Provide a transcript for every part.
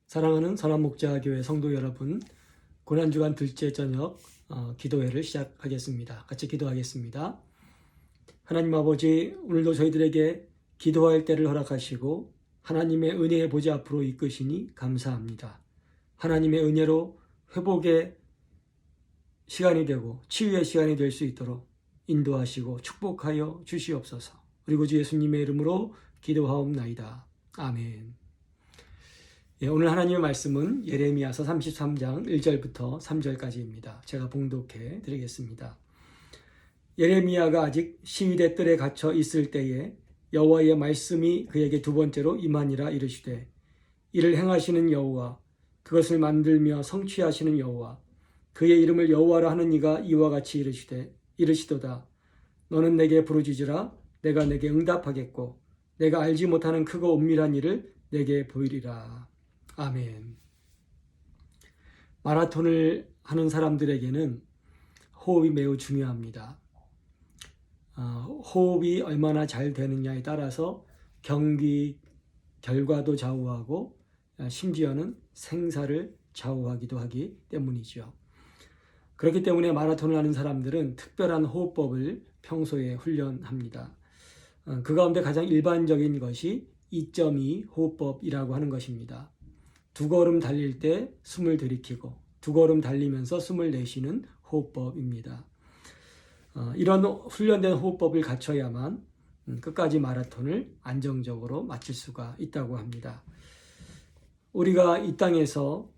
사랑하는 선한목자교회 성도 여러분, 고난주간 둘째 저녁 기도회를 시작하겠습니다. 같이 기도하겠습니다. 하나님 아버지, 오늘도 저희들에게 기도할 때를 허락하시고 하나님의 은혜의 보좌 앞으로 이끄시니 감사합니다. 하나님의 은혜로 회복의 시간이 되고 치유의 시간이 될 수 있도록 인도하시고 축복하여 주시옵소서. 그리고 주 예수님의 이름으로 기도하옵나이다. 아멘. 오늘 하나님의 말씀은 예레미야서 33장 1절부터 3절까지입니다. 제가 봉독해 드리겠습니다. 예레미야가 아직 시위대 뜰에 갇혀 있을 때에 여호와의 말씀이 그에게 두 번째로 임하니라 이르시되, 이를 행하시는 여호와, 그것을 만들며 성취하시는 여호와, 그의 이름을 여호와라 하는 이가 이와 같이 이르시도다. 너는 내게 부르짖으라. 내가 내게 응답하겠고 내가 알지 못하는 크고 은밀한 일을 내게 보이리라. 아멘. 마라톤을 하는 사람들에게는 호흡이 매우 중요합니다. 호흡이 얼마나 잘 되느냐에 따라서 경기 결과도 좌우하고 심지어는 생사를 좌우하기도 하기 때문이죠. 그렇기 때문에 마라톤을 하는 사람들은 특별한 호흡법을 평소에 훈련합니다. 그 가운데 가장 일반적인 것이 2.2 호흡법이라고 하는 것입니다. 두 걸음 달릴 때 숨을 들이키고 두 걸음 달리면서 숨을 내쉬는 호흡법입니다. 이런 훈련된 호흡법을 갖춰야만 끝까지 마라톤을 안정적으로 마칠 수가 있다고 합니다. 우리가 이 땅에서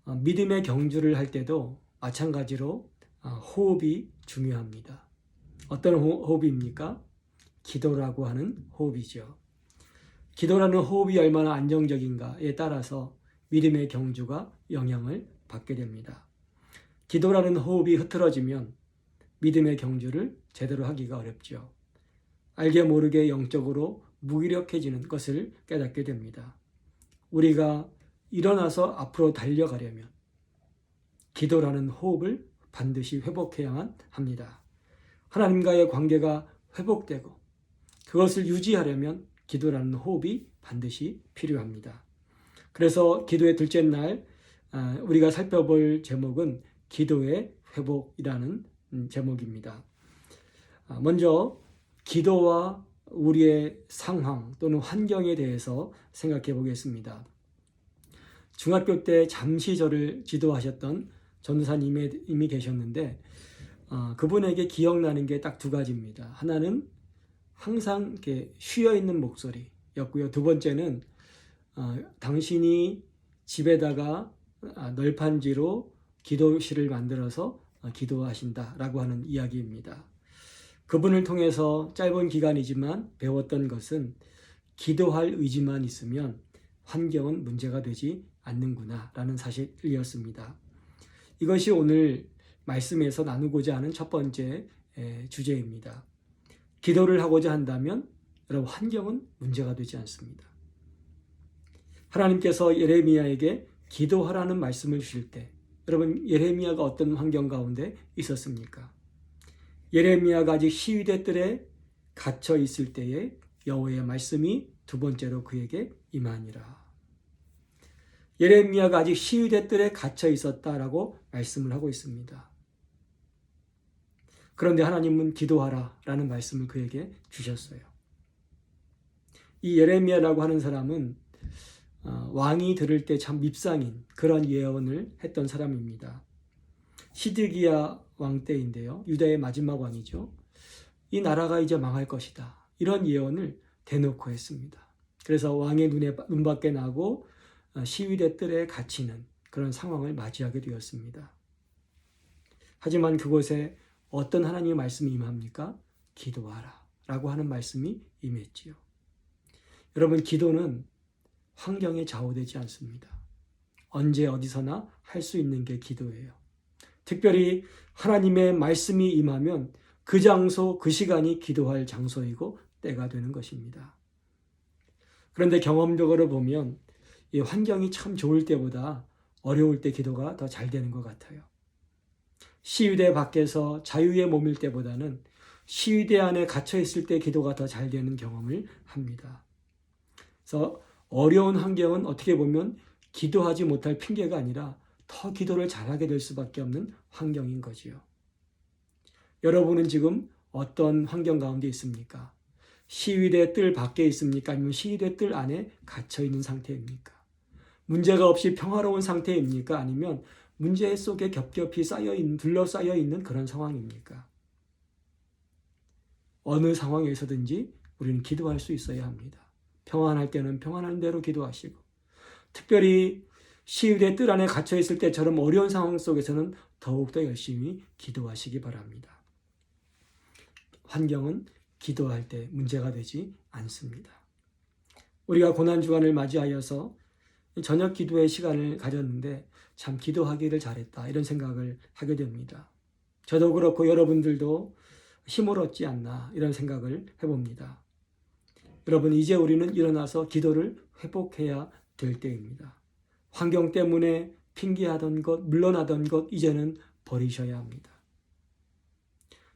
믿음의 경주를 할 때도 마찬가지로 호흡이 중요합니다. 어떤 호흡입니까? 기도라고 하는 호흡이죠. 기도라는 호흡이 얼마나 안정적인가에 따라서 믿음의 경주가 영향을 받게 됩니다. 기도라는 호흡이 흐트러지면 믿음의 경주를 제대로 하기가 어렵죠. 알게 모르게 영적으로 무기력해지는 것을 깨닫게 됩니다. 우리가 일어나서 앞으로 달려가려면 기도라는 호흡을 반드시 회복해야만 합니다. 하나님과의 관계가 회복되고 그것을 유지하려면 기도라는 호흡이 반드시 필요합니다. 그래서 기도의 둘째 날 우리가 살펴볼 제목은 기도의 회복이라는 제목입니다. 먼저 기도와 우리의 상황 또는 환경에 대해서 생각해 보겠습니다. 중학교 때 잠시 저를 지도하셨던 전도사님이 계셨는데 그분에게 기억나는 게 딱 두 가지입니다. 하나는 항상 이렇게 쉬어있는 목소리였고요. 두 번째는 당신이 집에다가 널판지로 기도실을 만들어서 기도하신다라고 하는 이야기입니다. 그분을 통해서 짧은 기간이지만 배웠던 것은 기도할 의지만 있으면 환경은 문제가 되지 않는구나라는 사실이었습니다. 이것이 오늘 말씀에서 나누고자 하는 첫 번째 주제입니다. 기도를 하고자 한다면 여러분 환경은 문제가 되지 않습니다. 하나님께서 예레미야에게 기도하라는 말씀을 주실 때 여러분 예레미야가 어떤 환경 가운데 있었습니까? 예레미야가 아직 시위대 뜰에 갇혀 있을 때에 여호와의 말씀이 두 번째로 그에게 임하니라. 예레미야가 아직 시위대 뜰에 갇혀 있었다라고 말씀을 하고 있습니다. 그런데 하나님은 기도하라 라는 말씀을 그에게 주셨어요. 이 예레미야라고 하는 사람은 왕이 들을 때 참 밉상인 그런 예언을 했던 사람입니다. 시드기야 왕 때인데요. 유다의 마지막 왕이죠. 이 나라가 이제 망할 것이다. 이런 예언을 대놓고 했습니다. 그래서 왕의 눈밖에 나고 시위대 뜰에 갇히는 그런 상황을 맞이하게 되었습니다. 하지만 그곳에 어떤 하나님의 말씀이 임합니까? 기도하라 라고 하는 말씀이 임했지요. 여러분 기도는 환경에 좌우되지 않습니다. 언제 어디서나 할 수 있는 게 기도예요. 특별히 하나님의 말씀이 임하면 그 장소, 그 시간이 기도할 장소이고 때가 되는 것입니다. 그런데 경험적으로 보면 이 환경이 참 좋을 때보다 어려울 때 기도가 더 잘 되는 것 같아요. 시위대 밖에서 자유의 몸일 때보다는 시위대 안에 갇혀 있을 때 기도가 더 잘 되는 경험을 합니다. 그래서 어려운 환경은 어떻게 보면 기도하지 못할 핑계가 아니라 더 기도를 잘하게 될 수밖에 없는 환경인 거지요. 여러분은 지금 어떤 환경 가운데 있습니까? 시위대 뜰 밖에 있습니까? 아니면 시위대 뜰 안에 갇혀 있는 상태입니까? 문제가 없이 평화로운 상태입니까? 아니면 문제 속에 겹겹이 둘러싸여 있는 그런 상황입니까? 어느 상황에서든지 우리는 기도할 수 있어야 합니다. 평안할 때는 평안한 대로 기도하시고, 특별히 시위대 뜰 안에 갇혀 있을 때처럼 어려운 상황 속에서는 더욱더 열심히 기도하시기 바랍니다. 환경은 기도할 때 문제가 되지 않습니다. 우리가 고난주간을 맞이하여서 저녁 기도의 시간을 가졌는데 참 기도하기를 잘했다, 이런 생각을 하게 됩니다. 저도 그렇고 여러분들도 힘을 얻지 않나, 이런 생각을 해봅니다. 여러분, 이제 우리는 일어나서 기도를 회복해야 될 때입니다. 환경 때문에 핑계하던 것, 물러나던 것 이제는 버리셔야 합니다.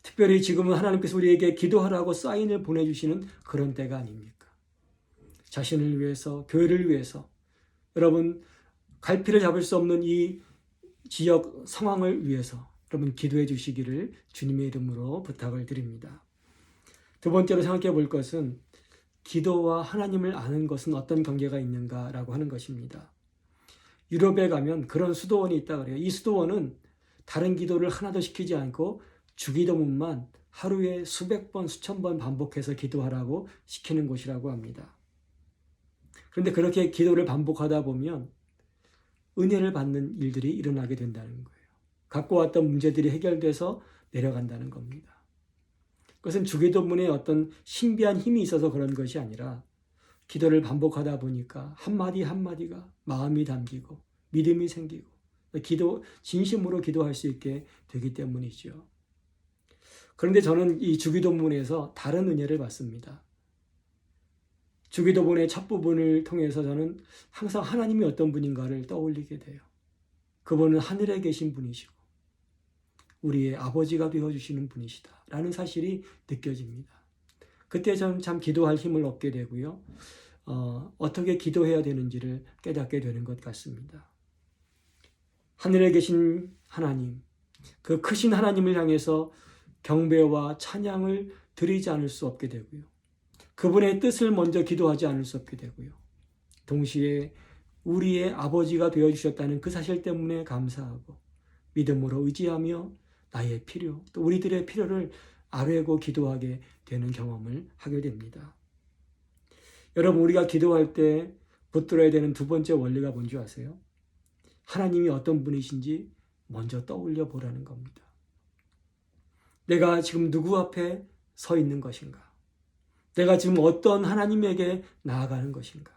특별히 지금은 하나님께서 우리에게 기도하라고 사인을 보내주시는 그런 때가 아닙니까? 자신을 위해서, 교회를 위해서, 여러분 갈피를 잡을 수 없는 이 지역 상황을 위해서 여러분 기도해 주시기를 주님의 이름으로 부탁을 드립니다. 두 번째로 생각해 볼 것은 기도와 하나님을 아는 것은 어떤 관계가 있는가라고 하는 것입니다. 유럽에 가면 그런 수도원이 있다 그래요. 이 수도원은 다른 기도를 하나도 시키지 않고 주기도문만 하루에 수백 번, 수천 번 반복해서 기도하라고 시키는 곳이라고 합니다. 그런데 그렇게 기도를 반복하다 보면 은혜를 받는 일들이 일어나게 된다는 거예요. 갖고 왔던 문제들이 해결돼서 내려간다는 겁니다. 그것은 주기도문에 어떤 신비한 힘이 있어서 그런 것이 아니라 기도를 반복하다 보니까 한마디 한마디가 마음이 담기고 믿음이 생기고 진심으로 기도할 수 있게 되기 때문이죠. 그런데 저는 이 주기도문에서 다른 은혜를 받습니다. 주기도문의 첫 부분을 통해서 저는 항상 하나님이 어떤 분인가를 떠올리게 돼요. 그분은 하늘에 계신 분이시고 우리의 아버지가 되어주시는 분이시다 라는 사실이 느껴집니다. 그때 저는 참 기도할 힘을 얻게 되고요. 어떻게 기도해야 되는지를 깨닫게 되는 것 같습니다. 하늘에 계신 하나님, 그 크신 하나님을 향해서 경배와 찬양을 드리지 않을 수 없게 되고요. 그분의 뜻을 먼저 기도하지 않을 수 없게 되고요. 동시에 우리의 아버지가 되어주셨다는 그 사실 때문에 감사하고 믿음으로 의지하며 나의 필요, 또 우리들의 필요를 아뢰고 기도하게 되는 경험을 하게 됩니다. 여러분, 우리가 기도할 때 붙들어야 되는 두 번째 원리가 뭔지 아세요? 하나님이 어떤 분이신지 먼저 떠올려 보라는 겁니다. 내가 지금 누구 앞에 서 있는 것인가? 내가 지금 어떤 하나님에게 나아가는 것인가?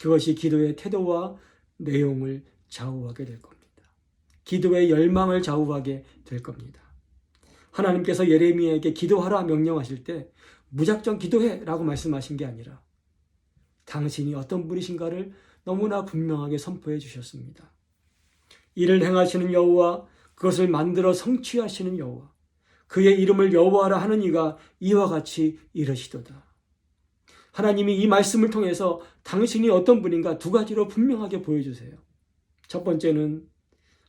그것이 기도의 태도와 내용을 좌우하게 될 겁니다. 기도의 열망을 좌우하게 될 겁니다. 하나님께서 예레미야에게 기도하라 명령하실 때 무작정 기도해 라고 말씀하신 게 아니라 당신이 어떤 분이신가를 너무나 분명하게 선포해 주셨습니다. 이를 행하시는 여호와, 그것을 만들어 성취하시는 여호와, 그의 이름을 여호와라 하는 이가 이와 같이 이르시도다. 하나님이 이 말씀을 통해서 당신이 어떤 분인가 두 가지로 분명하게 보여주세요. 첫 번째는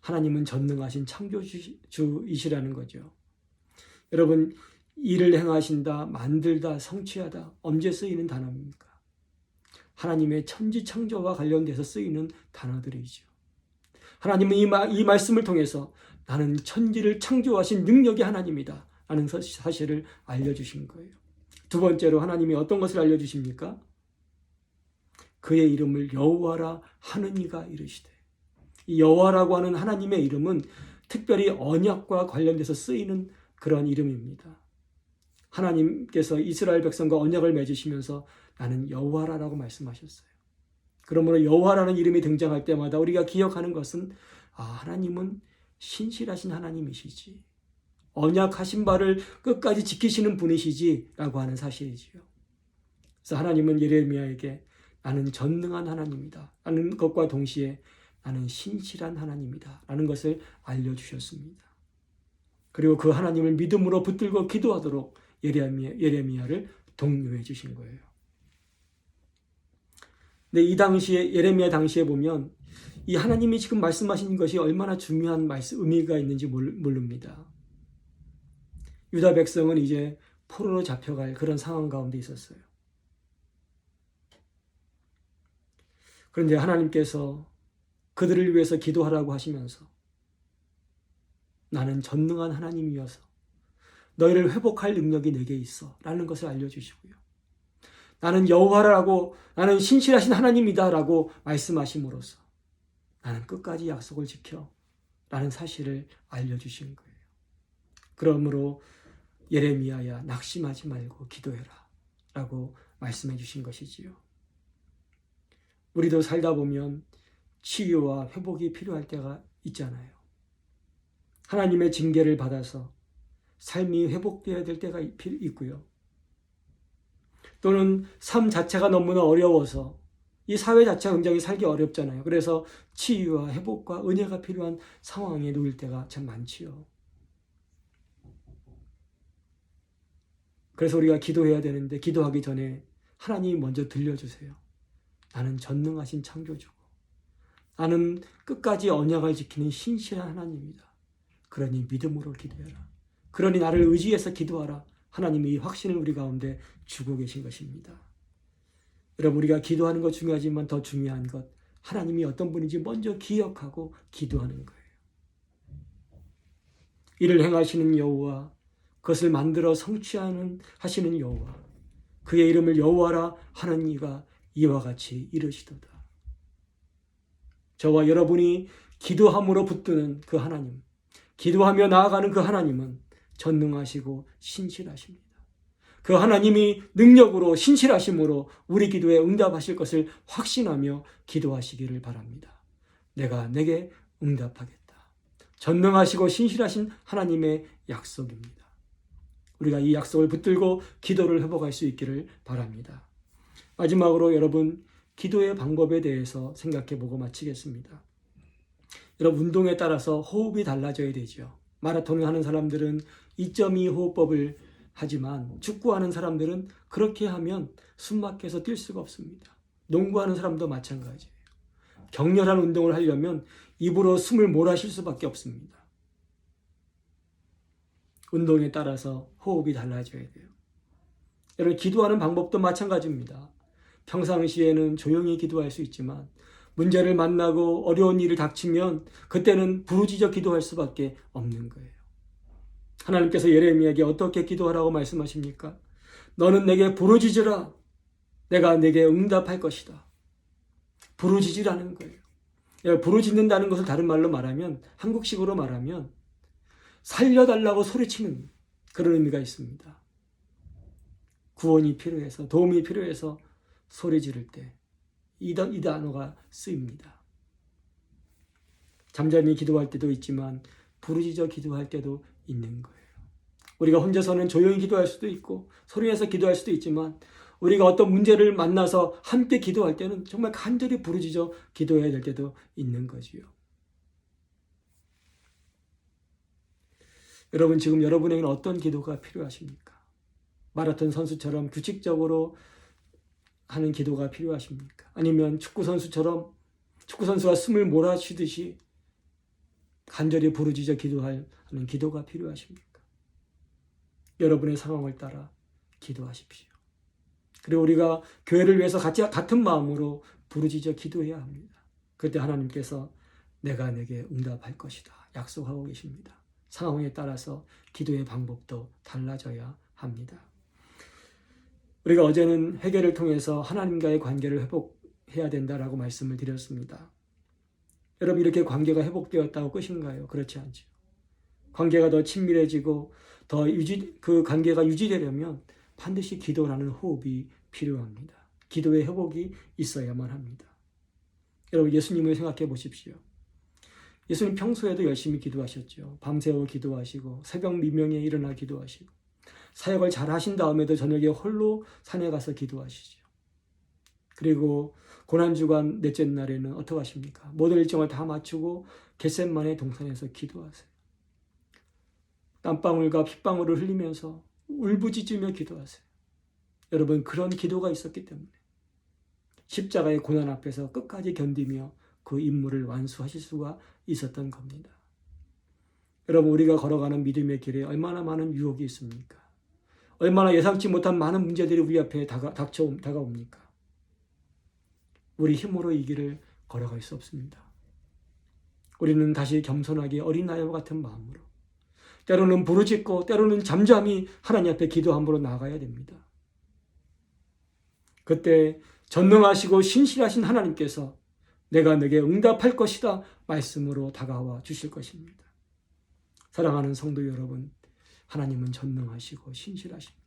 하나님은 전능하신 창조주이시라는 거죠. 여러분, 일을 행하신다, 만들다, 성취하다 언제 쓰이는 단어입니까? 하나님의 천지창조와 관련돼서 쓰이는 단어들이죠. 하나님은 이 말씀을 통해서 나는 천지를 창조하신 능력의 하나님이다 라는 사실을 알려주신 거예요. 두 번째로 하나님이 어떤 것을 알려주십니까? 그의 이름을 여호와라 하는 이가 이르시되, 이 여호와라고 하는 하나님의 이름은 특별히 언약과 관련돼서 쓰이는 그런 이름입니다. 하나님께서 이스라엘 백성과 언약을 맺으시면서 나는 여호와라고 말씀하셨어요. 그러므로 여호와라는 이름이 등장할 때마다 우리가 기억하는 것은 하나님은 신실하신 하나님이시지, 언약하신 바를 끝까지 지키시는 분이시지 라고 하는 사실이지요. 그래서 하나님은 예레미야에게 나는 전능한 하나님이다 라는 것과 동시에 나는 신실한 하나님이다 라는 것을 알려주셨습니다. 그리고 그 하나님을 믿음으로 붙들고 기도하도록 예레미야를 독려해 주신 거예요. 근데 이 당시에 예레미야 당시에 보면 이 하나님이 지금 말씀하신 것이 얼마나 중요한 의미가 있는지 모릅니다. 유다 백성은 이제 포로로 잡혀갈 그런 상황 가운데 있었어요. 그런데 하나님께서 그들을 위해서 기도하라고 하시면서 나는 전능한 하나님이어서 너희를 회복할 능력이 내게 있어 라는 것을 알려주시고요. 나는 여호와라고, 나는 신실하신 하나님이다라고 말씀하심으로써 나는 끝까지 약속을 지켜 라는 사실을 알려주신 거예요. 그러므로 예레미야야 낙심하지 말고 기도해라 라고 말씀해 주신 것이지요. 우리도 살다 보면 치유와 회복이 필요할 때가 있잖아요. 하나님의 징계를 받아서 삶이 회복되어야 될 때가 있고요. 또는 삶 자체가 너무나 어려워서 이 사회 자체가 굉장히 살기 어렵잖아요. 그래서 치유와 회복과 은혜가 필요한 상황에 놓일 때가 참 많지요. 그래서 우리가 기도해야 되는데 기도하기 전에 하나님이 먼저 들려주세요. 나는 전능하신 창조주고 나는 끝까지 언약을 지키는 신실한 하나님이다. 그러니 믿음으로 기도해라. 그러니 나를 의지해서 기도하라. 하나님이 이 확신을 우리 가운데 주고 계신 것입니다. 여러분, 우리가 기도하는 것 중요하지만 더 중요한 것, 하나님이 어떤 분인지 먼저 기억하고 기도하는 거예요. 이를 행하시는 여호와, 그것을 만들어 하시는 여호와, 그의 이름을 여호와라 하는 이가 이와 같이 이르시도다. 저와 여러분이 기도함으로 붙드는 그 하나님, 기도하며 나아가는 그 하나님은 전능하시고 신실하십니다. 그 하나님이 능력으로 신실하심으로 우리 기도에 응답하실 것을 확신하며 기도하시기를 바랍니다. 내가 내게 응답하겠다. 전능하시고 신실하신 하나님의 약속입니다. 우리가 이 약속을 붙들고 기도를 회복할 수 있기를 바랍니다. 마지막으로 여러분, 기도의 방법에 대해서 생각해보고 마치겠습니다. 여러분, 운동에 따라서 호흡이 달라져야 되죠. 마라톤을 하는 사람들은 2.2 호흡법을 하지만 축구하는 사람들은 그렇게 하면 숨막혀서 뛸 수가 없습니다. 농구하는 사람도 마찬가지예요. 격렬한 운동을 하려면 입으로 숨을 몰아쉴 수밖에 없습니다. 운동에 따라서 호흡이 달라져야 돼요. 여러분, 기도하는 방법도 마찬가지입니다. 평상시에는 조용히 기도할 수 있지만 문제를 만나고 어려운 일을 닥치면 그때는 부르짖어 기도할 수밖에 없는 거예요. 하나님께서 예레미야에게 어떻게 기도하라고 말씀하십니까? 너는 내게 부르짖으라. 내가 내게 응답할 것이다. 부르짖으라는 거예요. 부르짖는다는 것을 다른 말로 말하면, 한국식으로 말하면 살려달라고 소리치는 그런 의미가 있습니다. 구원이 필요해서, 도움이 필요해서 소리 지를 때 이 단어가 쓰입니다. 잠잠히 기도할 때도 있지만 부르짖어 기도할 때도 있는 거예요. 우리가 혼자서는 조용히 기도할 수도 있고 소리내서 기도할 수도 있지만 우리가 어떤 문제를 만나서 함께 기도할 때는 정말 간절히 부르짖어 기도해야 될 때도 있는 거지요. 여러분, 지금 여러분에게는 어떤 기도가 필요하십니까? 마라톤 선수처럼 규칙적으로 하는 기도가 필요하십니까? 아니면 축구 선수처럼 축구 선수가 숨을 몰아쉬듯이 간절히 부르짖어 기도하는 기도가 필요하십니까? 여러분의 상황을 따라 기도하십시오. 그리고 우리가 교회를 위해서 같은 마음으로 부르짖어 기도해야 합니다. 그때 하나님께서 내가 내게 응답할 것이다 약속하고 계십니다. 상황에 따라서 기도의 방법도 달라져야 합니다. 우리가 어제는 회개를 통해서 하나님과의 관계를 회복해야 된다라고 말씀을 드렸습니다. 여러분, 이렇게 관계가 회복되었다고 끝인가요? 그렇지 않죠. 관계가 더 친밀해지고 그 관계가 유지되려면 반드시 기도라는 호흡이 필요합니다. 기도의 회복이 있어야만 합니다. 여러분, 예수님을 생각해 보십시오. 예수님 평소에도 열심히 기도하셨죠. 밤새워 기도하시고 새벽 미명에 일어나 기도하시고 사역을 잘 하신 다음에도 저녁에 홀로 산에 가서 기도하시죠. 그리고 고난주간 넷째 날에는 어떻게 하십니까? 모든 일정을 다 마치고 겟셋마네 동산에서 기도하세요. 땀방울과 핏방울을 흘리면서 울부짖으며 기도하세요. 여러분, 그런 기도가 있었기 때문에 십자가의 고난 앞에서 끝까지 견디며 그 임무를 완수하실 수가 있었던 겁니다. 여러분, 우리가 걸어가는 믿음의 길에 얼마나 많은 유혹이 있습니까? 얼마나 예상치 못한 많은 문제들이 우리 앞에 다가옵니까? 우리 힘으로 이 길을 걸어갈 수 없습니다. 우리는 다시 겸손하게 어린아이와 같은 마음으로, 때로는 부르짖고 때로는 잠잠히 하나님 앞에 기도함으로 나아가야 됩니다. 그때 전능하시고 신실하신 하나님께서 내가 네게 응답할 것이다 말씀으로 다가와 주실 것입니다. 사랑하는 성도 여러분, 하나님은 전능하시고 신실하십니다.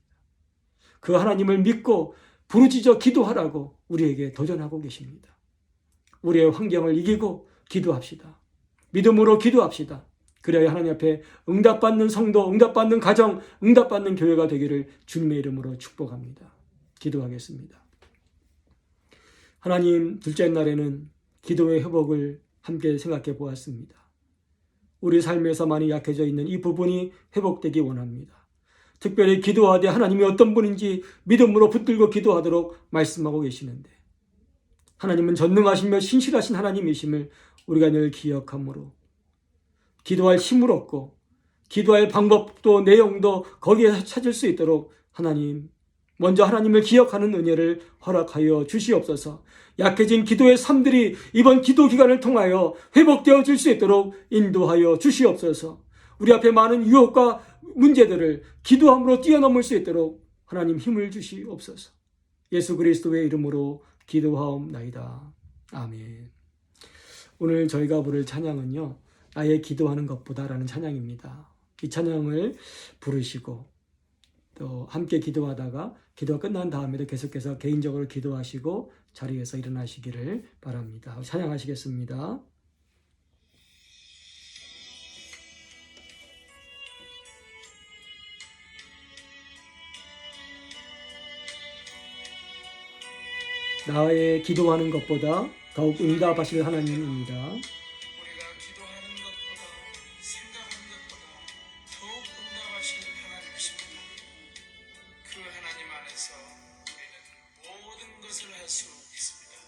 그 하나님을 믿고 부르짖어 기도하라고 우리에게 도전하고 계십니다. 우리의 환경을 이기고 기도합시다. 믿음으로 기도합시다. 그래야 하나님 앞에 응답받는 성도, 응답받는 가정, 응답받는 교회가 되기를 주님의 이름으로 축복합니다. 기도하겠습니다. 하나님, 둘째 날에는 기도의 회복을 함께 생각해 보았습니다. 우리 삶에서 많이 약해져 있는 이 부분이 회복되기 원합니다. 특별히 기도하되 하나님이 어떤 분인지 믿음으로 붙들고 기도하도록 말씀하고 계시는데, 하나님은 전능하시며 신실하신 하나님이심을 우리가 늘 기억함으로 기도할 힘을 얻고 기도할 방법도 내용도 거기에서 찾을 수 있도록 하나님, 먼저 하나님을 기억하는 은혜를 허락하여 주시옵소서. 약해진 기도의 삶들이 이번 기도 기간을 통하여 회복되어질 수 있도록 인도하여 주시옵소서. 우리 앞에 많은 유혹과 문제들을 기도함으로 뛰어넘을 수 있도록 하나님 힘을 주시옵소서. 예수 그리스도의 이름으로 기도하옵나이다. 아멘. 오늘 저희가 부를 찬양은요, 나의 기도하는 것보다 라는 찬양입니다. 이 찬양을 부르시고 또 함께 기도하다가 기도가 끝난 다음에도 계속해서 개인적으로 기도하시고 자리에서 일어나시기를 바랍니다. 찬양하시겠습니다. 나의 기도하는 것보다 더욱 응답하실 하나님입니다. 우리가 기도하는 것보다 생각하는 것보다 더욱 응답하시는 하나님이십니다. 그 하나님 안에서 우리는 모든 것을 할 수 있습니다.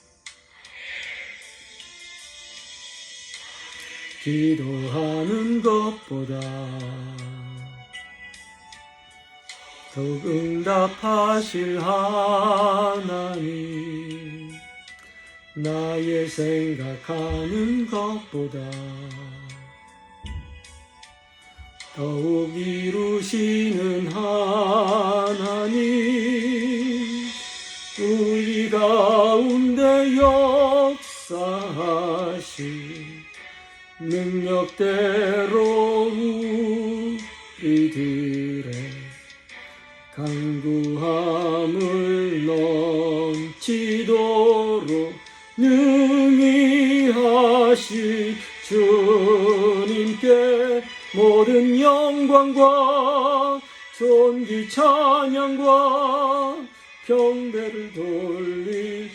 기도하는 것보다 더욱 응답하실 하나님, 나의 생각하는 것보다 더욱 이루시는 하나님, 우리 가운데 역사하신 능력대로 우리들의 간구함을 넘치도록 능히 하시 주님께 모든 영광과 존귀 찬양과 경배를 돌리지어다.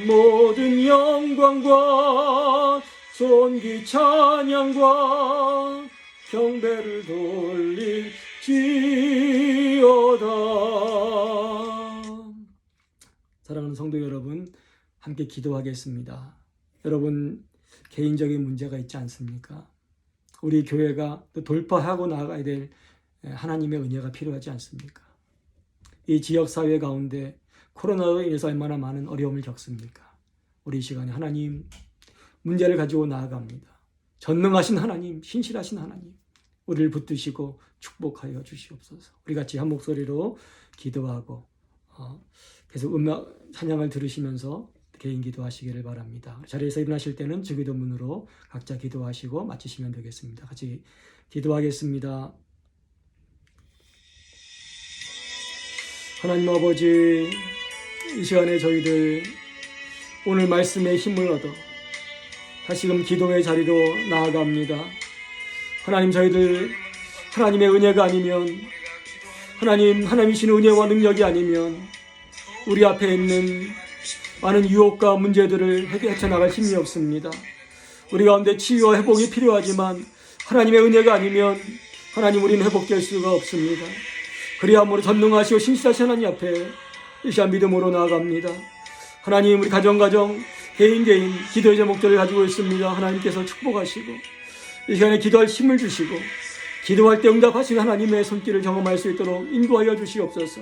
모든 영광과 존귀 찬양과 경배를 돌리지어다. 사랑하는 성도 여러분, 함께 기도하겠습니다. 여러분, 개인적인 문제가 있지 않습니까? 우리 교회가 또 돌파하고 나아가야 될 하나님의 은혜가 필요하지 않습니까? 이 지역사회 가운데 코로나로 인해서 얼마나 많은 어려움을 겪습니까? 우리 이 시간에 하나님, 문제를 가지고 나아갑니다. 전능하신 하나님, 신실하신 하나님, 우리를 붙드시고 축복하여 주시옵소서. 우리 같이 한 목소리로 기도하고 계속 음악 찬양을 들으시면서 개인 기도하시기를 바랍니다. 자리에서 일어나실 때는 주기도문으로 각자 기도하시고 마치시면 되겠습니다. 같이 기도하겠습니다. 하나님 아버지, 이 시간에 저희들 오늘 말씀에 힘을 얻어 다시금 기도의 자리로 나아갑니다. 하나님, 저희들 하나님의 은혜가 아니면, 하나님이신 은혜와 능력이 아니면 우리 앞에 있는 많은 유혹과 문제들을 헤쳐나갈 힘이 없습니다. 우리 가운데 치유와 회복이 필요하지만 하나님의 은혜가 아니면 하나님, 우리는 회복될 수가 없습니다. 그리함으로 전능하시고 신실하신 하나님 앞에 이 시간 믿음으로 나아갑니다. 하나님, 우리 가정 개인 기도의 제목들을 가지고 있습니다. 하나님께서 축복하시고 이 시간에 기도할 힘을 주시고 기도할 때 응답하시는 하나님의 손길을 경험할 수 있도록 인도하여 주시옵소서.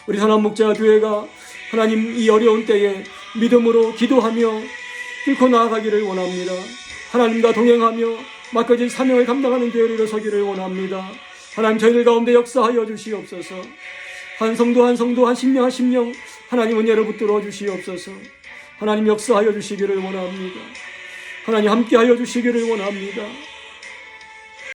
우리 선한 목자 교회가 하나님 이 어려운 때에 믿음으로 기도하며 뚫고 나아가기를 원합니다. 하나님과 동행하며 맡겨진 사명을 감당하는 교회로 일어서기를 원합니다. 하나님, 저희들 가운데 역사하여 주시옵소서. 한 성도 한 심령 하나님 은혜로 붙들어 주시옵소서. 하나님, 역사하여 주시기를 원합니다. 하나님, 함께하여 주시기를 원합니다.